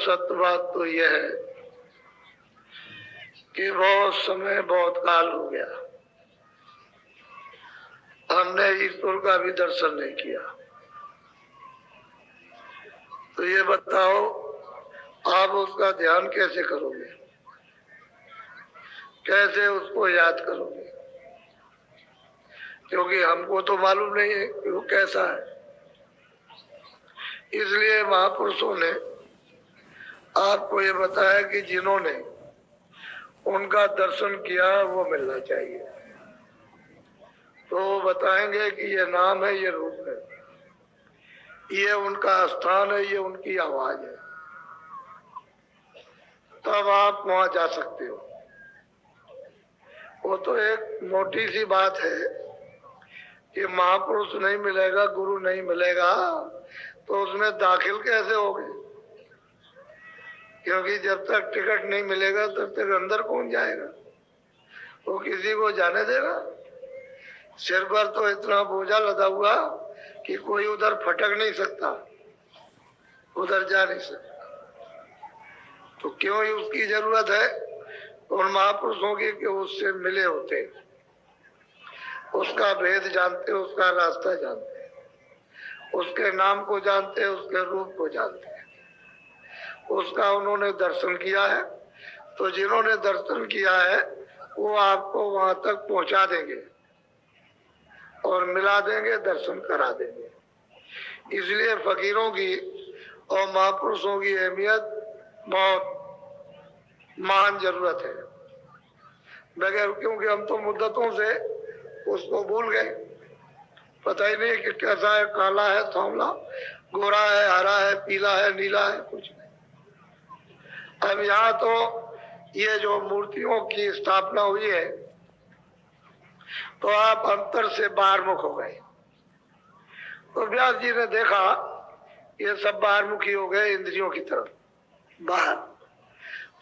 सत्य बात तो यह है कि बहुत समय बहुत काल हो गया, हमने ईश्वर का भी दर्शन नहीं किया। तो ये बताओ आप उसका ध्यान कैसे करोगे, कैसे उसको याद करोगे? क्योंकि हमको तो मालूम नहीं है कि वो कैसा है। इसलिए महापुरुषों ने आपको ये बताया कि जिन्होंने उनका दर्शन किया वो मिलना चाहिए। तो बताएंगे कि ये नाम है, ये रूप है, ये उनका स्थान है, ये उनकी आवाज है, तब आप वहां जा सकते हो। वो तो एक मोटी सी बात है कि महापुरुष नहीं मिलेगा, गुरु नहीं मिलेगा, तो उसमें दाखिल कैसे होगे? क्योंकि जब तक टिकट नहीं मिलेगा तब तक अंदर कौन जाएगा? वो किसी को जाने देगा? सिर पर तो इतना बोझा लदा हुआ कि कोई उधर फटक नहीं सकता, उधर जा नहीं सकता। तो क्यों ही उसकी जरूरत है उन महापुरुषों की कि उससे मिले होते, उसका भेद जानते, उसका रास्ता जानते, उसके नाम को जानते, उसके रूप को जानते, उसका उन्होंने दर्शन किया है। तो जिन्होंने दर्शन किया है वो आपको वहां तक पहुंचा देंगे और मिला देंगे, दर्शन करा देंगे। इसलिए फकीरों की और महापुरुषों की अहमियत बहुत महान जरूरत है। बगैर, क्योंकि हम तो मुद्दतों से उसको भूल गए, पता ही नहीं कि कैसा है, काला है, सांवला, गोरा है, हरा है, पीला है, नीला है, कुछ नहीं। अब यहाँ तो ये जो मूर्तियों की स्थापना हुई है तो आप अंतर से बाहरमुख हो गए। तो व्यास जी ने देखा ये सब बाहरमुखी हो गए, इंद्रियों की तरफ बाहर।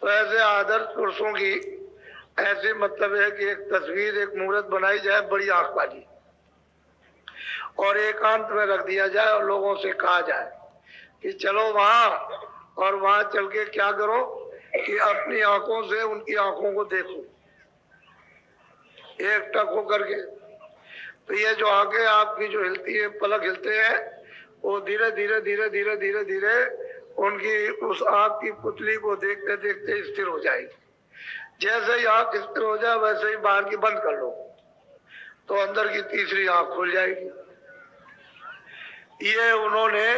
तो ऐसे आदर्श पुरुषों की ऐसे मतलब है कि एक तस्वीर, एक मूर्त बनाई जाए बड़ी आंख वाली, और एकांत में रख दिया जाए और लोगों से कहा जाए कि चलो वहां, और वहां चल के क्या करो कि अपनी आंखों से उनकी आंखों को देखो, एक टक हो करके। तो ये जो आंखें आपकी जो हिलती है, पलक हिलते हैं, वो धीरे धीरे धीरे धीरे धीरे धीरे उनकी उस आंख की पुतली को देखते देखते स्थिर हो जाएगी। जैसे ही आंख स्थिर हो जाए वैसे ही बाहर की बंद कर लो तो अंदर की तीसरी आंख खुल जाएगी। ये उन्होंने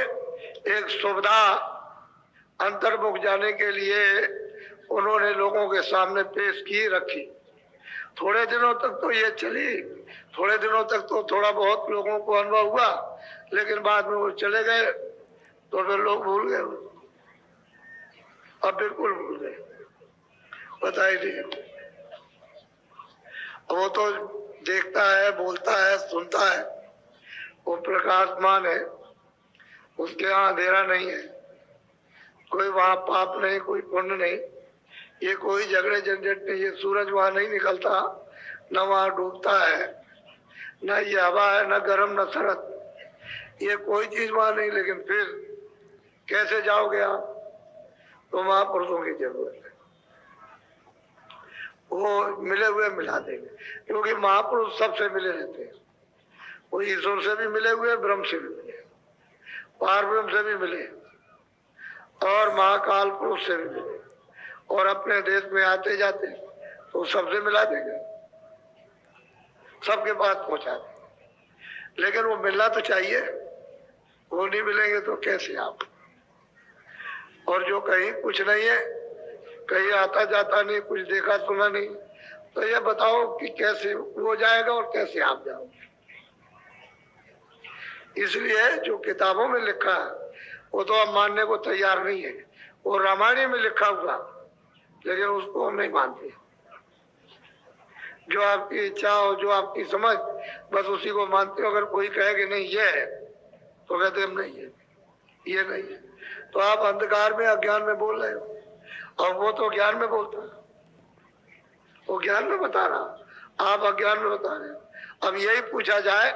एक सुविधा अंतर्मुख जाने के लिए उन्होंने लोगों के सामने पेश की, रखी। थोड़े दिनों तक तो ये चली, थोड़े दिनों तक तो थोड़ा बहुत लोगों को अनुभव हुआ, लेकिन बाद में वो चले गए तो फिर लोग भूल गए, अब बिल्कुल भूल गए, पता ही नहीं। वो तो देखता है, बोलता है, सुनता है, वो प्रकाशमान है, उसके यहाँ अंधेरा नहीं है, कोई वहां पाप नहीं, कोई पुण्य नहीं, ये कोई झगड़े झंझट नहीं, ये सूरज वहां नहीं निकलता, न वहां डूबता है, न ये हवा है, न गर्म न सरद, ये कोई चीज वहां नहीं। लेकिन फिर कैसे जाओगे आप? तो महापुरुषों की जरूरत है, वो मिले हुए मिला देंगे, क्योंकि महापुरुष सबसे मिले रहते हैं। वो ईश्वर से भी मिले हुए, ब्रह्म से भी मिले, पार ब्रह्म से भी मिले, और महाकाल पुरुष से भी मिले, और अपने देश में आते जाते तो सबसे मिला देंगे, सबके पास पहुंचा देंगे। लेकिन वो मिलना तो चाहिए, वो नहीं मिलेंगे तो कैसे आप? और जो कहीं कुछ नहीं है, कहीं आता जाता नहीं, कुछ देखा सुना नहीं, तो ये बताओ कि कैसे वो जाएगा और कैसे आप जाओगे? इसलिए जो किताबों में लिखा है वो तो हम मानने को तैयार नहीं है। वो रामायण में लिखा हुआ, लेकिन उसको हम नहीं मानते। जो आपकी इच्छा हो, जो आपकी समझ, बस उसी को मानते हो। अगर कोई कहे कि नहीं ये है, तो कहते हम नहीं है, ये नहीं है। तो आप अंधकार में, अज्ञान में बोल रहे हो, और वो तो ज्ञान में बोलता है, वो ज्ञान में बता रहा, आप अज्ञान में बता रहे हो। अब यही पूछा जाए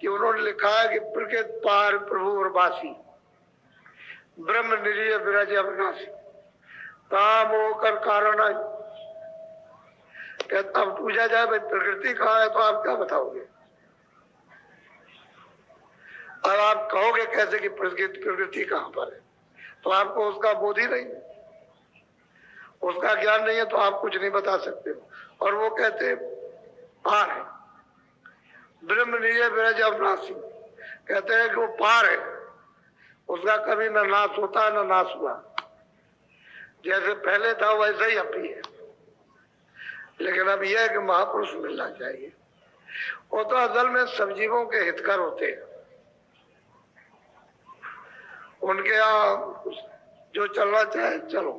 कि उन्होंने लिखा है कि प्रकृत पार प्रभु और बासी, ब्रह्म निरीय विरज अविनाशी, काम होकर कारण आई। कहता अब पूछा जाए भाई प्रकृति कहाँ है तो आप क्या बताओगे? और आप कहोगे कैसे कि प्रकृति कहाँ पर है? तो आपको उसका बोध ही नहीं है, उसका ज्ञान नहीं है, तो आप कुछ नहीं बता सकते। और वो कहते पार है, ब्रह्म निजे विरज अविनाशी, कहते हैं कि वो पार है, उसका कभी न नाश होता न नाश हुआ, जैसे पहले था वैसे ही अब भी है। लेकिन अब यह है कि महापुरुष मिलना चाहिए। वो तो असल में सब जीवों के हितकर होते हैं, उनके यहाँ जो चलना चाहे चलो,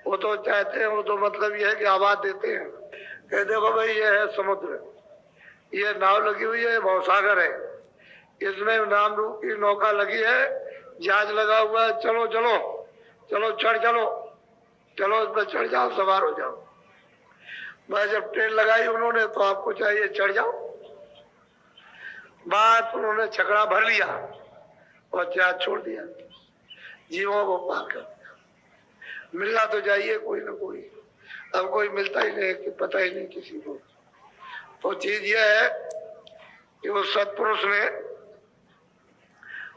वो तो चाहते हैं, वो तो मतलब ये है कि आवाज देते हैं कह देखो भाई ये है समुद्र, ये नाव लगी हुई है, भवसागर है, इसमें नाम रूप की नौका लगी है, जहाज लगा हुआ है, चलो चलो चलो चढ़ चलो चलो इस पर चढ़ जाओ, सवार हो जाओ। बस जब ट्रेन लगाई उन्होंने तो आपको चाहिए चढ़ जाओ, बात उन्होंने छकड़ा भर लिया और जहाज छोड़ दिया, जीवों को पार कर दिया। मिलना तो चाहिए कोई ना कोई, अब कोई मिलता ही नहीं कि पता ही नहीं किसी को। तो चीज यह है कि वो सत्पुरुष ने,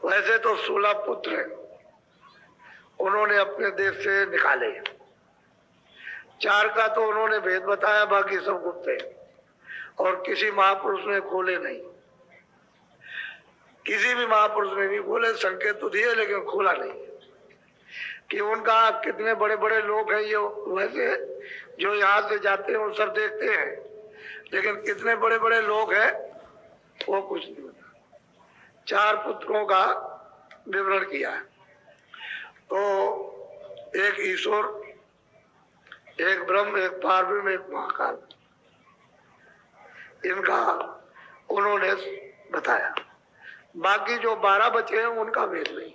वैसे तो 16 पुत्र हैं, उन्होंने अपने देश से निकाले, 4 का तो उन्होंने भेद बताया, बाकी सब गुप्त है, और किसी महापुरुष ने खोले नहीं, किसी भी महापुरुष ने नहीं खोले, संकेत तो दिए लेकिन खोला नहीं कि उनका कितने बड़े बड़े लोग हैं। ये वैसे जो यहाँ से जाते हैं वो सब देखते हैं, लेकिन कितने बड़े बड़े लोग हैं वो कुछ नहीं बता। 4 पुत्रों का विवरण किया है, तो एक ईश्वर, एक ब्रह्म, एक पार्वती, एक महाकाल, इनका उन्होंने बताया। बाकी जो 12 बचे हैं उनका भेद नहीं,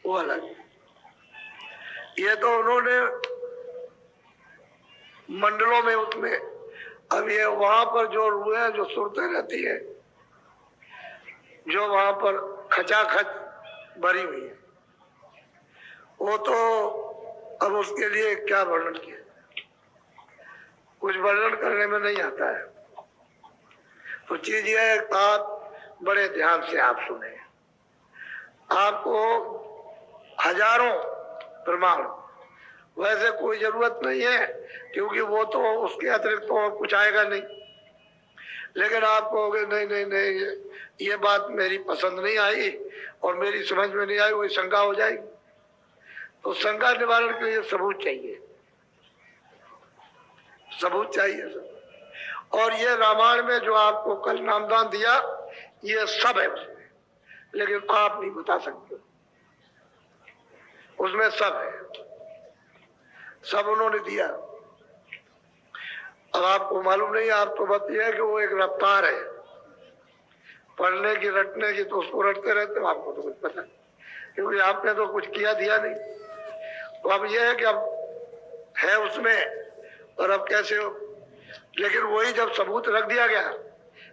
वो अलग। ये तो उन्होंने मंडलों में उसमें, अब ये वहां पर जो रूहें जो सुरतें रहती है, जो वहां पर खचाखच भरी हुई है, वो तो अब उसके लिए क्या वर्णन किया, कुछ वर्णन करने में नहीं आता है। तो चीज ये है, आप बड़े ध्यान से आप सुने, आपको हजारों प्रमाण, वैसे कोई जरूरत नहीं है क्योंकि वो तो उसके अतिरिक्त तो कुछ आएगा नहीं, लेकिन आप कहोगे नहीं नहीं नहीं ये बात मेरी पसंद नहीं आई और मेरी समझ में नहीं आई, वही शंका हो जाएगी। तो शंका निवारण के लिए सबूत चाहिए, सबूत चाहिए सब। और ये रामायण में जो आपको कल नामदान दिया ये सब है उसमें, लेकिन आप नहीं बता सकते, उसमें सब है, सब उन्होंने दिया। अब आपको मालूम नहीं, आप तो बताइए कि वो एक रफ्तार है पढ़ने की रटने की, तो उसको रटते रहते हो, आपको तो कुछ पता नहीं क्योंकि आपने तो कुछ किया दिया नहीं। तो अब ये है कि अब है उसमें और अब कैसे हो, लेकिन वही जब सबूत रख दिया गया,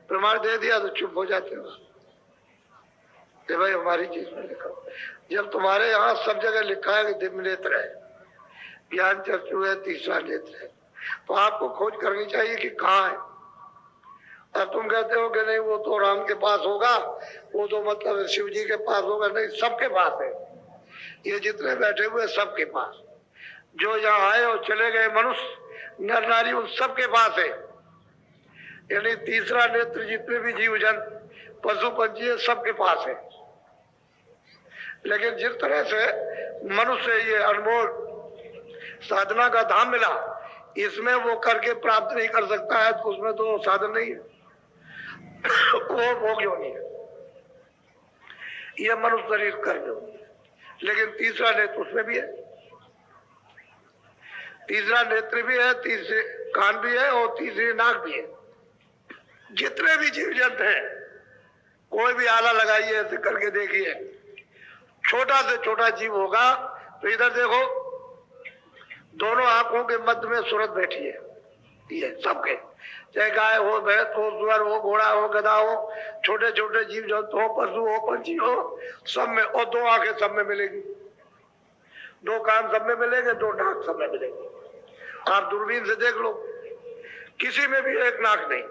प्रमाण दे दिया तो चुप हो जाते हो कि भाई हमारी चीज में लिखा। जब तुम्हारे यहाँ सब जगह लिखा है कि दिव्य नेत्र है, ज्ञान चक्षु है, तीसरा नेत्र है, तो आपको खोज करनी चाहिए कि कहाँ है। अब तुम कहते हो कि नहीं वो तो राम के पास होगा, वो तो मतलब शिव जी के पास होगा, नहीं सबके पास है। ये जितने बैठे हुए सबके पास, जो यहाँ आए और चले गए मनुष्य नर नारी, उन सबके पास है। यानी तीसरा नेत्र जितने भी जीव जन पशु पंछी है सबके पास है। लेकिन जिस तरह से मनुष्य ये अनमोल साधना का धाम मिला, इसमें वो करके प्राप्त नहीं कर सकता है, तो उसमें तो साधन नहीं है, वो भोग योनि है, ये मनुष्य शरीर कर योनि है। लेकिन तीसरा नेत्र उसमें भी है, तीसरा नेत्र भी है, तीसरे कान भी है और तीसरी नाक भी है। जितने भी जीव जंतु हैं, कोई भी आला लगाइए ऐसे करके देखिए, छोटा से छोटा जीव होगा तो इधर देखो, दोनों आंखों के मध्य में सूरत बैठी है, ये सबके, चाहे गाय हो, भैंस हो, सुअर हो, घोड़ा हो, गधा हो, छोटे छोटे जीव जंतु हो, पशु हो, पंछी हो, सब में, और 2 आंखें सब में मिलेगी। दो कान सब में मिलेंगे, दो नाक सब में मिलेंगे। आप दूरबीन से देख लो, किसी में भी एक नाक नहीं,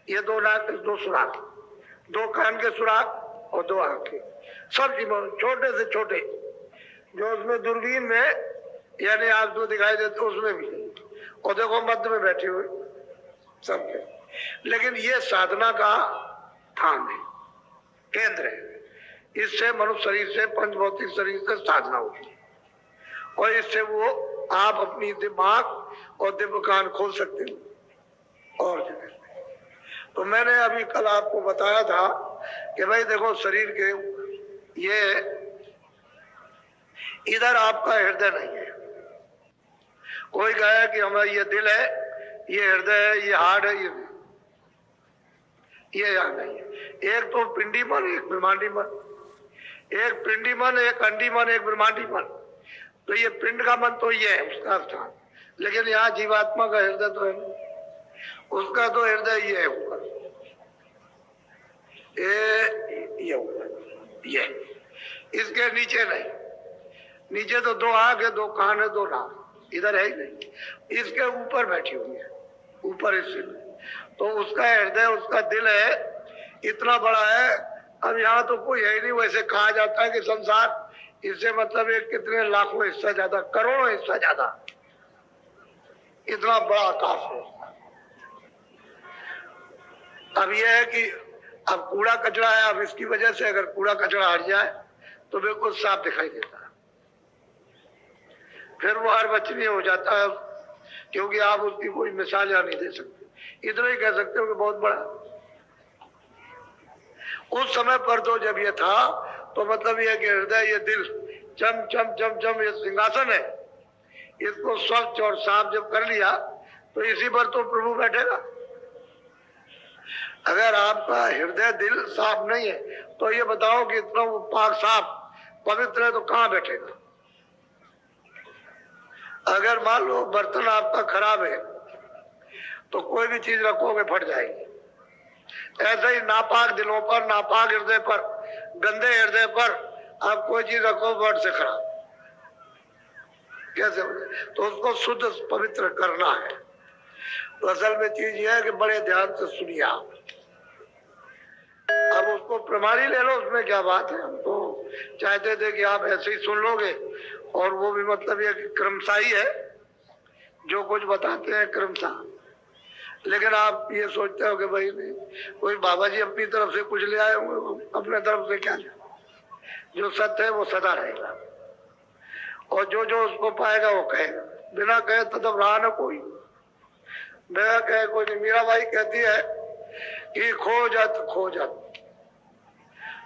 ये दो नाक, दो सुराख, दो कान के सुराख और दो आंखें, सब छोटे से छोटे, जो उसमें दूरबीन में यानी आप जो दिखाई देते उसमें भी, और देखो मध्य में बैठे हुए सबके। लेकिन ये साधना का स्थान है, केंद्र है। इससे मनुष्य शरीर से, पंचभौतिक शरीर से साधना होती है, और इससे वो आप अपनी दिमाग और दिव्य कान खोल सकते हो और जगह। तो मैंने अभी कल आपको बताया था कि भाई देखो, शरीर के ये इधर आपका हृदय नहीं है। कोई कहे कि हमारा ये दिल है, ये हृदय है, ये हार्ट है, ये यहाँ नहीं है। एक तो पिंडी मन, एक ब्रह्मांडी मन, एक पिंडी मन, एक अंडी मन, एक ब्रह्मांडी मन। तो ये पिंड का मन तो ये है उसका स्थान, लेकिन यहाँ जीवात्मा का हृदय तो है, उसका तो हृदय ये है ऊपर, ये ऊपर, ये इसके नीचे नहीं। नीचे तो दो आंख है, दो कान है, दो नाक, इधर है ही नहीं। इसके ऊपर बैठी हुई है, ऊपर इससे। तो उसका हृदय, उसका दिल है, इतना बड़ा है। अब यहाँ तो कोई है ही नहीं। वैसे कहा जाता है कि संसार इससे मतलब एक कितने लाखों हिस्सा ज्यादा, करोड़ों हिस्सा ज्यादा, इतना बड़ा आकाश है। अब यह है कि अब कूड़ा कचरा है, अब इसकी वजह से अगर कूड़ा कचरा हट जाए तो बिल्कुल साफ दिखाई देता है, फिर वो हर बचनीय हो जाता है, क्योंकि आप उसकी कोई मिसाल या नहीं दे सकते। इतना ही कह सकते हो कि बहुत बड़ा। उस समय पर तो जब ये था तो मतलब ये कि हृदय, ये दिल चम चम चम चम, ये सिंहासन है, इसको स्वच्छ और साफ जब कर लिया तो इसी पर तो प्रभु बैठेगा। अगर आपका हृदय दिल साफ नहीं है तो ये बताओ कि इतना वो पाक साफ पवित्र है तो कहाँ बैठेगा। अगर मान लो बर्तन आपका खराब है तो कोई भी चीज रखोगे फट जाएगी। ऐसे ही नापाक दिलों पर, नापाक हृदय पर, गंदे हृदय पर आप कोई चीज रखो वर्ड से खराब कैसे हो? तो उसको शुद्ध पवित्र करना है। तो असल में चीज यह है कि बड़े ध्यान से सुनिए आप। अब उसको प्रमाणी ले लो, उसमें क्या बात है। हम तो चाहते थे कि आप ऐसे ही सुन लोगे, और वो भी मतलब ये क्रमशाही है, जो कुछ बताते हैं क्रमशाह। लेकिन आप ये सोचते हो कि भाई नहीं, कोई बाबा जी अपनी तरफ से कुछ ले आए होंगे, अपने तरफ से क्या ले। जो सत्य है वो सदा रहेगा, और जो जो उसको पाएगा वो कहेगा। बिना कहे तब रहा न कोई, बिना कहे कोई नहीं। मीराबाई कहती है कि खोजत खोजत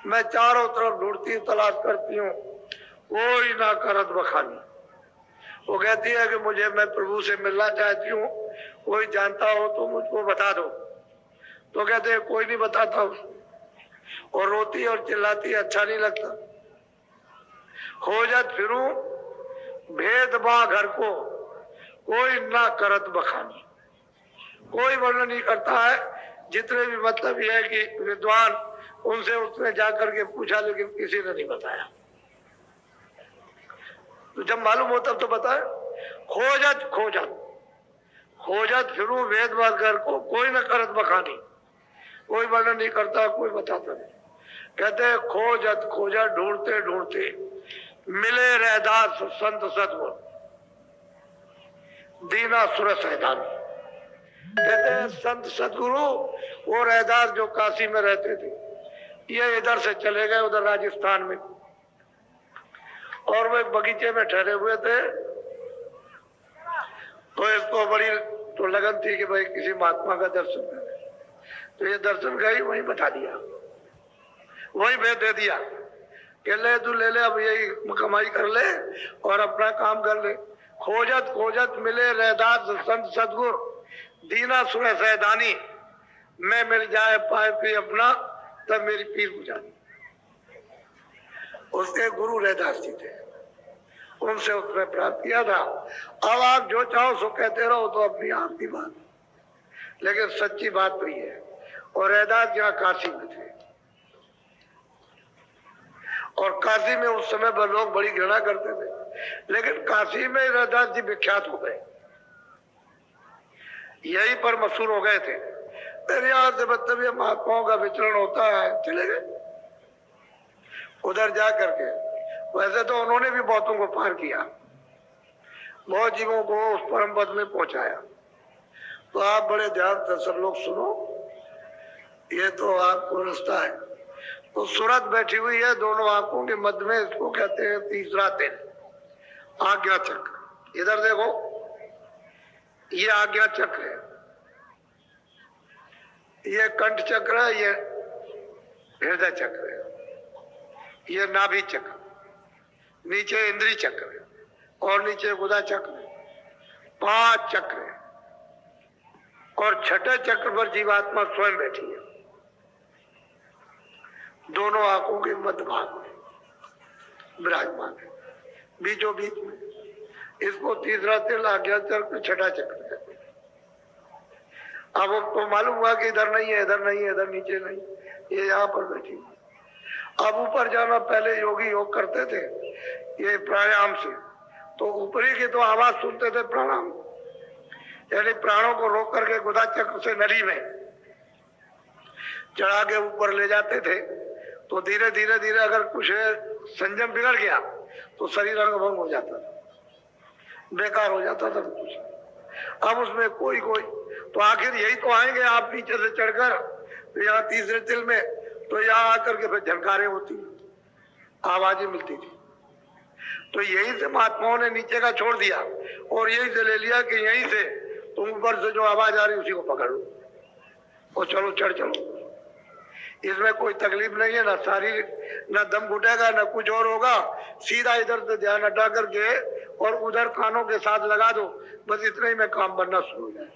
मैं चारों तरफ ढूंढती तलाश करती हूँ, कोई ना करत बखानी। वो कहती है कि मुझे, मैं प्रभु से मिलना चाहती हूँ, कोई जानता हो तो मुझको बता दो। तो कहते हैं कोई नहीं बताता उसको, और रोती और चिल्लाती, अच्छा नहीं लगता। खोजत फिरूं भेद बा घर को, कोई ना करत बखानी। कोई वर्णन नहीं करता है। जितने भी मतलब ये है कि विद्वान, उनसे उसने जाकर के पूछा, लेकिन किसी ने नहीं बताया। तो जब मालूम होता तो बताए। खोजत खोजत खोजत फिरूं वेद घर को, कोई न करत बखानी। कोई वर्णन नहीं करता, कोई बताता नहीं। कहते हैं खोजत खोजत, ढूंढते ढूंढते मिले रहदास संत सतगुरु, दीना सुर सैदान। कहते हैं संत सतगुरु वो रहदास जो काशी में रहते थे, ये इधर से चले गए उधर राजस्थान में, और वो एक बगीचे में ठहरे हुए थे। तो इसको बड़ी तो लगन थी कि भाई किसी महात्मा का दर्शन करें। तो ये दर्शन का ही वहीं बता दिया, वहीं भेज दे दिया कि ले तू ले ले, अब यही कमाई कर ले और अपना काम कर ले। खोजत खोजत मिले रहदास संत सतगुर, दीना सुर सैदानी। मैं मिल जाए पाए पी अपना, तब मेरी पीर बुझानी। उसके गुरु रहदास जी थे, उनसे उसने प्राप्त किया था। अब आप जो चाहो सो कहते रहो, तो अपनी आप की बात, लेकिन सच्ची बात तो ये है। और रहदास यहाँ काशी में थे, और काशी में उस समय पर लोग बड़ी घृणा करते थे, लेकिन काशी में रविदास जी विख्यात हो गए, यहीं पर मशहूर हो गए थे। फिर यहाँ से मतलब ये महात्माओं का विचरण होता है, चले गए उधर जा करके। वैसे तो उन्होंने भी बहुतों को पार किया, बहुत जीवों को उस परम पद में पहुंचाया। तो आप बड़े ध्यान से सब लोग सुनो, ये तो आपको रास्ता है। तो सूरत बैठी हुई है दोनों आंखों के मध्य में, इसको कहते हैं तीसरा तिल, आज्ञा चक्र। इधर देखो, ये आज्ञा चक्र है, ये कंठ चक्र है, ये हृदय चक्र है, ये नाभि चक्र, नीचे इंद्री चक्र है और नीचे गुदा चक्र है। 5 चक्र है और छठे चक्र पर जीवात्मा स्वयं बैठी है, दोनों आंखों के मध्य भाग में विराजमान है, बीचों बीच में। इसको तीसरा तिल, आज्ञा चक्र, छठा चक्र कहते हैं। अब तो मालूम हुआ कि इधर नहीं है, इधर नहीं है, इधर नीचे नहीं, ये यहाँ पर बैठी है। अब ऊपर जाना, पहले योगी योग करते थे ये प्राणायाम से, तो ऊपरी की तो आवाज सुनते थे प्राणायाम, यानी प्राणों को रोक करके गुदा चक्र से नली में चढ़ा के ऊपर ले जाते थे। तो धीरे धीरे धीरे अगर कुछ संयम बिगड़ गया तो शरीर अंग भंग हो जाता था, बेकार हो जाता था कुछ। अब उसमें कोई कोई तो आखिर यही तो आएंगे आप नीचे से चढ़कर, तो यहाँ तीसरे तिल में, तो यहाँ आकर के फिर झनकारें होती, आवाजें मिलती थी। तो यहीं से महात्माओं ने नीचे का छोड़ दिया और यहीं से ले लिया कि यहीं से तुम ऊपर से जो आवाज आ रही उसी को पकड़ लो और चलो, चढ़ चलो। इसमें कोई तकलीफ नहीं है, ना शारीरिक, ना दम घुटेगा, ना कुछ और होगा। सीधा इधर से ध्यान हटा करके और उधर कानों के साथ लगा दो, बस इतने ही में काम बनना शुरू हो जाए।